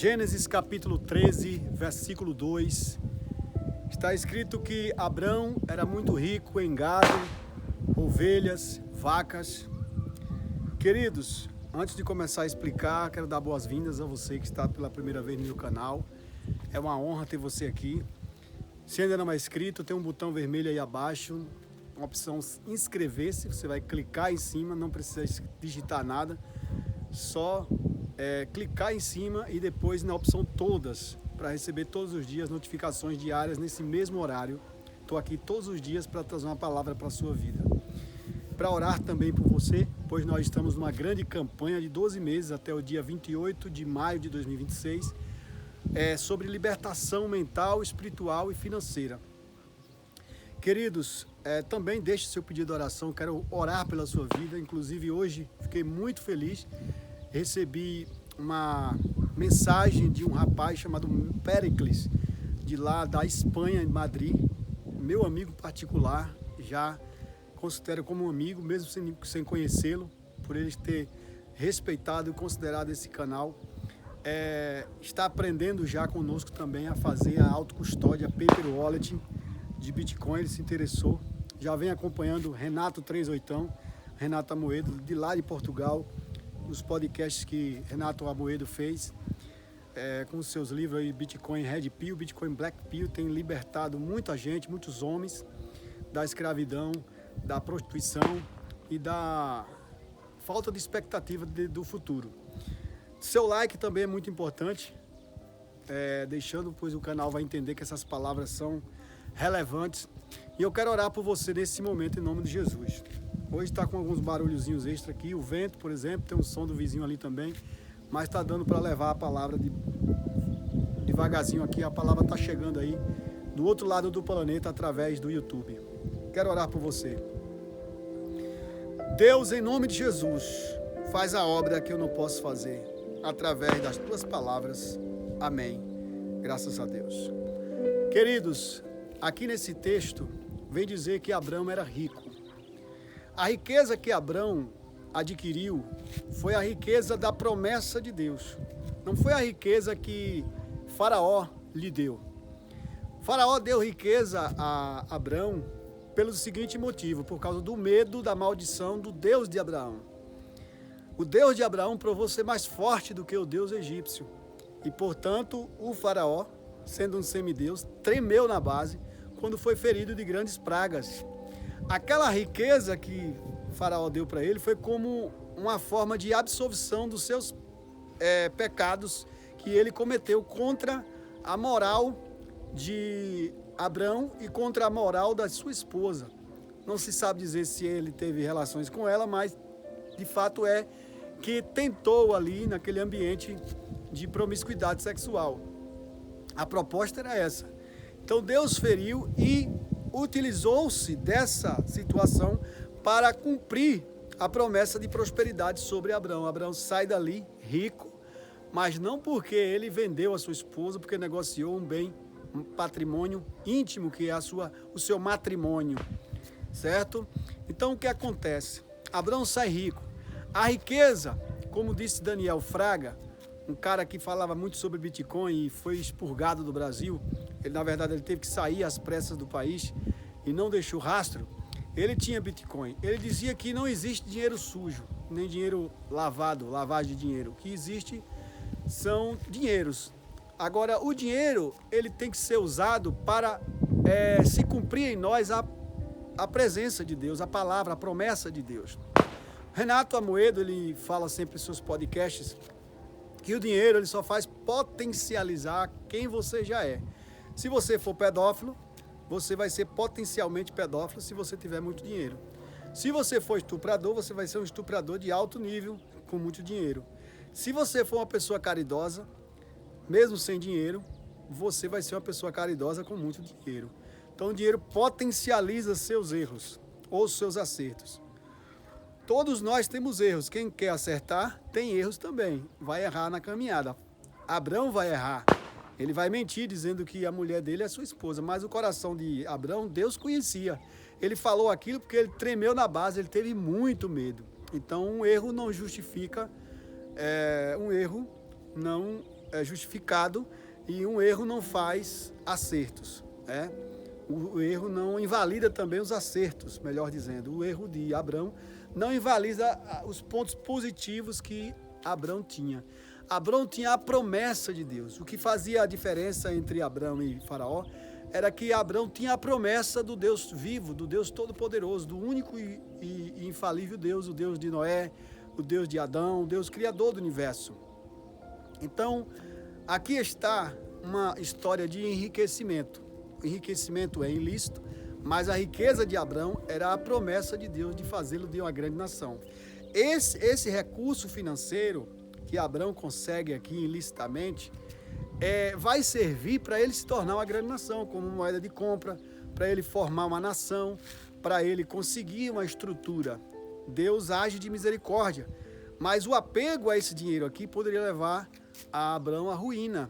Gênesis capítulo 13, versículo 2, está escrito que Abrão era muito rico em gado, ovelhas, vacas. Queridos, antes de começar a explicar, quero dar boas-vindas a você que está pela primeira vez no meu canal. É uma honra ter você aqui. Se ainda não é inscrito, tem um botão vermelho aí abaixo, uma opção inscrever-se, você vai clicar em cima, não precisa digitar nada, só clicar em cima e depois na opção todas, para receber todos os dias notificações diárias nesse mesmo horário. Estou aqui todos os dias para trazer uma palavra para a sua vida. Para orar também por você, pois nós estamos numa grande campanha de 12 meses até o dia 28 de maio de 2026, sobre libertação mental, espiritual e financeira. Queridos, também deixe seu pedido de oração, quero orar pela sua vida. Inclusive hoje fiquei muito feliz, recebi uma mensagem de um rapaz chamado Péricles, de lá da Espanha, em Madrid, meu amigo particular, já considero como um amigo, mesmo sem conhecê-lo, por ele ter respeitado e considerado esse canal. Está aprendendo já conosco também a fazer a autocustódia Paper Wallet de Bitcoin. Ele se interessou, já vem acompanhando Renato 38, Renato Amoedo, de lá de Portugal, os podcasts que Renato Amoedo fez, com seus livros aí, Bitcoin Red Pill, Bitcoin Black Pill, tem libertado muita gente, muitos homens, da escravidão, da prostituição e da falta de expectativa do futuro. Seu like também é muito importante, deixando, pois o canal vai entender que essas palavras são relevantes. E eu quero orar por você nesse momento em nome de Jesus. Hoje está com alguns barulhozinhos extra aqui, o vento, por exemplo, tem um som do vizinho ali também, mas está dando para levar a palavra devagarzinho aqui. A palavra está chegando aí do outro lado do planeta através do YouTube. Quero orar por você. Deus, em nome de Jesus, faz a obra que eu não posso fazer, através das tuas palavras. Amém. Graças a Deus. Queridos, aqui nesse texto vem dizer que Abrão era rico. A riqueza que Abrão adquiriu foi a riqueza da promessa de Deus. Não foi a riqueza que Faraó lhe deu. Faraó deu riqueza a Abrão pelo seguinte motivo: por causa do medo da maldição do Deus de Abraão. O Deus de Abraão provou ser mais forte do que o Deus egípcio. E, portanto, o Faraó, sendo um semideus, tremeu na base quando foi ferido de grandes pragas. Aquela riqueza que Faraó deu para ele foi como uma forma de absolvição dos seus pecados que ele cometeu contra a moral de Abrão e contra a moral da sua esposa. Não se sabe dizer se ele teve relações com ela, mas de fato que tentou ali naquele ambiente de promiscuidade sexual. A proposta era essa. Então Deus feriu e utilizou-se dessa situação para cumprir a promessa de prosperidade sobre Abrão. Abrão sai dali rico, mas não porque ele vendeu a sua esposa, porque negociou um bem, um patrimônio íntimo, que é o seu matrimônio, certo? Então o que acontece? Abrão sai rico. A riqueza, como disse Daniel Fraga, um cara que falava muito sobre Bitcoin e foi expurgado do Brasil, na verdade ele teve que sair às pressas do país e não deixou rastro. Ele tinha Bitcoin. Ele dizia que não existe dinheiro sujo, nem dinheiro lavado, lavagem de dinheiro. O que existe são dinheiros. Agora, o dinheiro, ele tem que ser usado para se cumprir em nós a presença de Deus, a palavra, a promessa de Deus. Renato Amoedo, ele fala sempre em seus podcasts que o dinheiro ele só faz potencializar quem você já é. Se você for pedófilo, você vai ser potencialmente pedófilo se você tiver muito dinheiro. Se você for estuprador, você vai ser um estuprador de alto nível com muito dinheiro. Se você for uma pessoa caridosa, mesmo sem dinheiro, você vai ser uma pessoa caridosa com muito dinheiro. Então o dinheiro potencializa seus erros ou seus acertos. Todos nós temos erros. Quem quer acertar tem erros também. Vai errar na caminhada. Abrão vai errar. Ele vai mentir dizendo que a mulher dele é sua esposa. Mas o coração de Abrão, Deus conhecia. Ele falou aquilo porque ele tremeu na base, ele teve muito medo. Então um erro não justifica, um erro não justificado e um erro não faz acertos, né? O erro não invalida também os acertos, melhor dizendo. O erro de Abrão não invalida os pontos positivos que Abrão tinha. Abrão tinha a promessa de Deus. O que fazia a diferença entre Abrão e Faraó era que Abrão tinha a promessa do Deus vivo, do Deus todo-poderoso, do único e infalível Deus, o Deus de Noé, o Deus de Adão, o Deus criador do universo. Então, aqui está uma história de enriquecimento. O enriquecimento é ilícito, mas a riqueza de Abrão era a promessa de Deus de fazê-lo de uma grande nação. Esse recurso financeiro que Abrão consegue aqui ilicitamente vai servir para ele se tornar uma grande nação, como moeda de compra, para ele formar uma nação, para ele conseguir uma estrutura. Deus age de misericórdia, mas o apego a esse dinheiro aqui poderia levar a Abrão à ruína.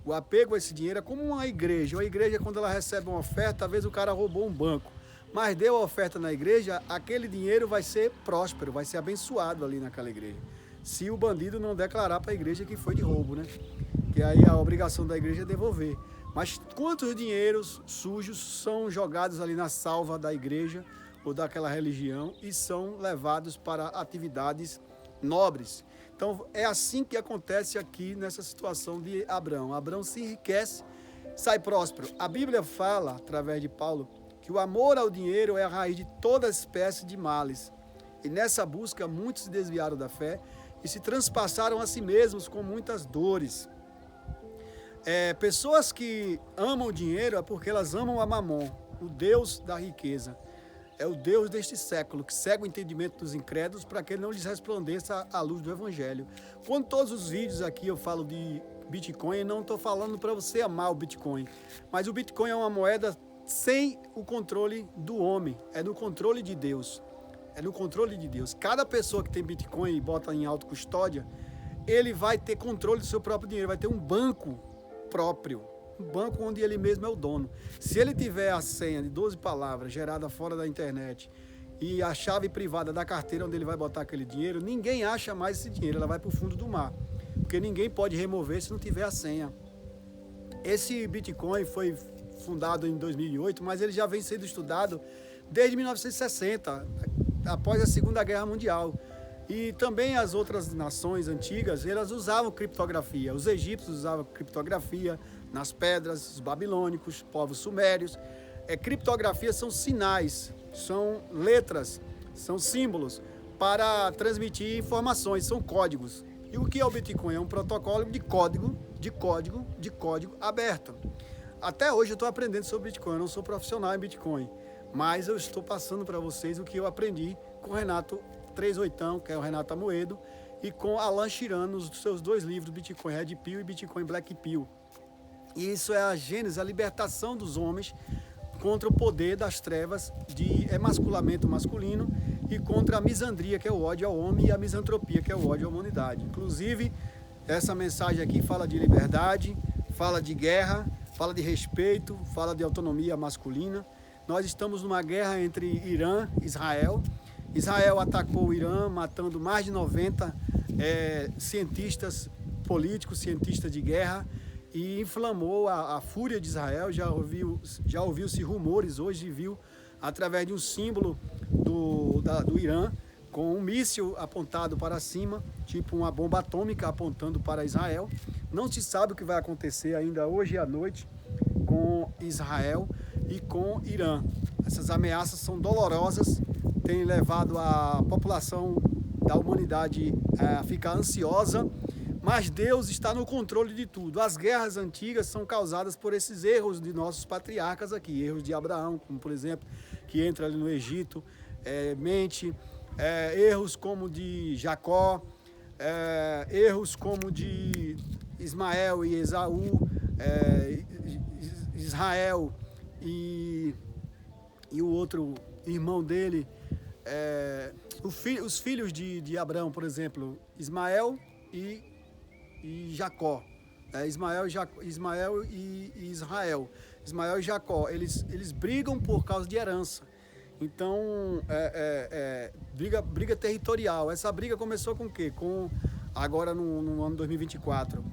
O apego a esse dinheiro é como uma igreja. Uma igreja, quando ela recebe uma oferta, às vezes o cara roubou um banco, mas deu a oferta na igreja, aquele dinheiro vai ser próspero, vai ser abençoado ali naquela igreja. Se o bandido não declarar para a igreja que foi de roubo, né? Que aí a obrigação da igreja é devolver. Mas quantos dinheiros sujos são jogados ali na salva da igreja ou daquela religião e são levados para atividades nobres? Então é assim que acontece aqui nessa situação de Abrão. Abrão se enriquece, sai próspero. A Bíblia fala, através de Paulo, que o amor ao dinheiro é a raiz de toda espécie de males. E nessa busca muitos se desviaram da fé e se transpassaram a si mesmos com muitas dores. Pessoas que amam o dinheiro é porque elas amam a Mamon, o Deus da riqueza. É o Deus deste século, que cega o entendimento dos incrédulos para que ele não lhes resplandeça a luz do Evangelho. Quando todos os vídeos aqui eu falo de Bitcoin, eu não estou falando para você amar o Bitcoin. Mas o Bitcoin é uma moeda sem o controle do homem, é no controle de Deus. É no controle de Deus. Cada pessoa que tem Bitcoin e bota em autocustódia, ele vai ter controle do seu próprio dinheiro, vai ter um banco próprio. Um banco onde ele mesmo é o dono. Se ele tiver a senha de 12 palavras gerada fora da internet e a chave privada da carteira onde ele vai botar aquele dinheiro, ninguém acha mais esse dinheiro, ela vai para o fundo do mar. Porque ninguém pode remover se não tiver a senha. Esse Bitcoin foi fundado em 2008, mas ele já vem sendo estudado desde 1960, após a Segunda Guerra Mundial. E também as outras nações antigas, elas usavam criptografia. Os egípcios usavam criptografia nas pedras, os babilônicos, povos sumérios. Criptografia são sinais, são letras, são símbolos para transmitir informações, são códigos. E o que é o Bitcoin? É um protocolo de código aberto. Até hoje eu estou aprendendo sobre Bitcoin, eu não sou profissional em Bitcoin, mas eu estou passando para vocês o que eu aprendi com o Renato 38, que é o Renato Amoedo, e com Alan Shirano, nos seus 2 livros, Bitcoin Red Pill e Bitcoin Black Pill. E isso é a gênese, a libertação dos homens contra o poder das trevas de emasculamento masculino e contra a misandria, que é o ódio ao homem, e a misantropia, que é o ódio à humanidade. Inclusive, essa mensagem aqui fala de liberdade, fala de guerra, fala de respeito, fala de autonomia masculina. Nós estamos numa guerra entre Irã e Israel. Israel atacou o Irã, matando mais de 90 cientistas políticos, cientistas de guerra, e inflamou a fúria de Israel. Já ouviu-se rumores, hoje viu, através de um símbolo do Irã, com um míssil apontado para cima, tipo uma bomba atômica apontando para Israel. Não se sabe o que vai acontecer ainda hoje à noite com Israel e com Irã. Essas ameaças são dolorosas, têm levado a população da humanidade a ficar ansiosa, mas Deus está no controle de tudo. As guerras antigas são causadas por esses erros de nossos patriarcas aqui, erros de Abraão, como por exemplo, que entra ali no Egito, erros como de Jacó, erros como de Ismael e Esaú, Israel e o outro irmão dele, os filhos de Abraão, por exemplo, Ismael e Jacó, Ismael e Israel, Ismael e Jacó, eles brigam por causa de herança. Então, briga territorial. Essa briga começou com o quê? Agora no ano 2024,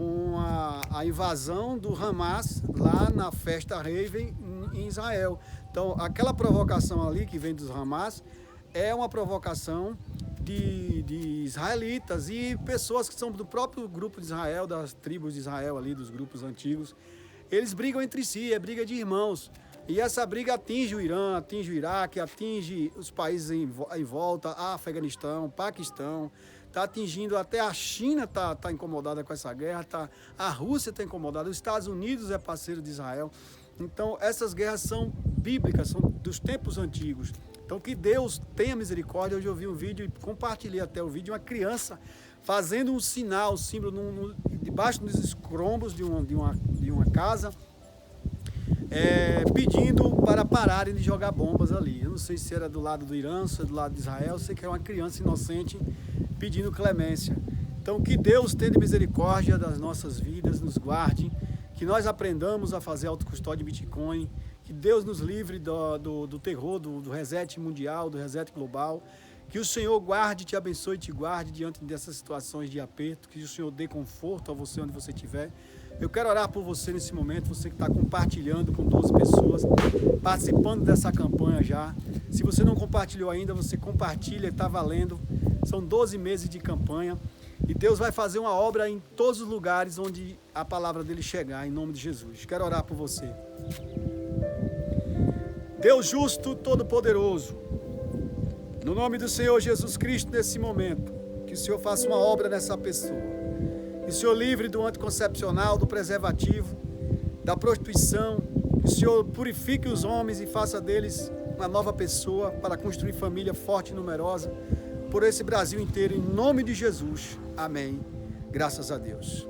com a invasão do Hamas lá na festa Raven em Israel. Então, aquela provocação ali que vem dos Hamas é uma provocação de israelitas e pessoas que são do próprio grupo de Israel, das tribos de Israel ali, dos grupos antigos. Eles brigam entre si, é briga de irmãos. E essa briga atinge o Irã, atinge o Iraque, atinge os países em volta, Afeganistão, Paquistão, está atingindo até a China, tá incomodada com essa guerra, a Rússia está incomodada, os Estados Unidos é parceiro de Israel. Então essas guerras são bíblicas, são dos tempos antigos. Então que Deus tenha misericórdia. Hoje eu vi um vídeo e compartilhei até o vídeo, uma criança fazendo um sinal, um símbolo debaixo dos escombros de uma casa, pedindo para pararem de jogar bombas ali. Eu não sei se era do lado do Irã, se era do lado de Israel, eu sei que é uma criança inocente pedindo clemência. Então que Deus tenha misericórdia das nossas vidas, nos guarde, que nós aprendamos a fazer autocustódia de Bitcoin, que Deus nos livre do terror, do reset mundial, do reset global, que o Senhor guarde, te abençoe e te guarde diante dessas situações de aperto, que o Senhor dê conforto a você onde você estiver. Eu quero orar por você nesse momento, você que está compartilhando com 12 pessoas, participando dessa campanha já. Se você não compartilhou ainda, você compartilha, está valendo. São 12 meses de campanha e Deus vai fazer uma obra em todos os lugares onde a palavra dele chegar, em nome de Jesus. Quero orar por você. Deus justo, todo-poderoso, no nome do Senhor Jesus Cristo, nesse momento, que o Senhor faça uma obra nessa pessoa. Que o Senhor livre do anticoncepcional, do preservativo, da prostituição. Que o Senhor purifique os homens e faça deles uma nova pessoa para construir família forte e numerosa por esse Brasil inteiro, em nome de Jesus. Amém. Graças a Deus.